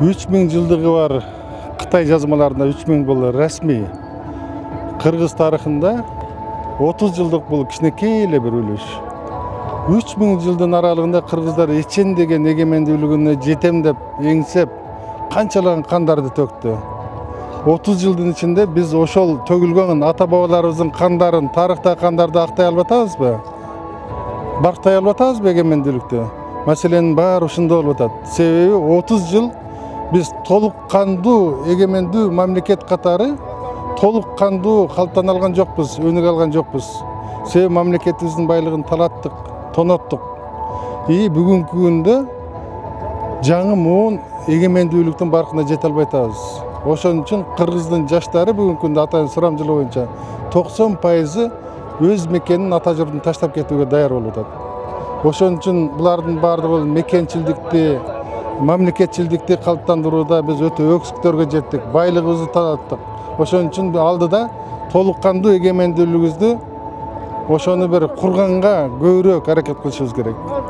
3000 жылдығы бар Қытай жазмаларында 3000 бұл рәсми. Қырғыз тарихында 30 жылдық бұл кішінекей эле бір үлеш. 3000 жылдың аралығында қырғыздар ечен деген егемендүүлүгүнө жетем деп еңсеп, канчалаган кандарды төктү. 30 жылдың içinde biz ошол төгүлгөн ата бабаларыбыздын кандарын, тарыхта кандарды актай албатабызбы? Бактай албатабызбы эгемендүүлүктү? Маселенин баары ушунда болуп атат. Себеби 30 жыл biz толук кандуу эгемендүү мамлекет катары толук кандуу калыптан алган жокпуз, өнүгө алган жокпуз. Себеби мамлекетибиздин байлыгын талаттык, тоноттук. Бүгүнкү күндө жаңы муун эгемендүүлүктүн баркына жете албай атабыз. Ошон үчүн кыргыздын жаштары бүгүнкү күндө атайын сурамжылоо боюнча 90% өз мекенин, ата журтун таштап кетүүгө даяр болуп атат. Ошон үчүн булардын баардыгы мекенчилдикти, мамлекетчилдикти калыптандырууда биз өтө өксүктөргө жеттик, байлыгыбызды талаттык. Ошон үчүн алдыда толук кандуу эгемендүүлүгүбүздү ошону бир курганга көбүрөөк аракет кылышыбыз керек.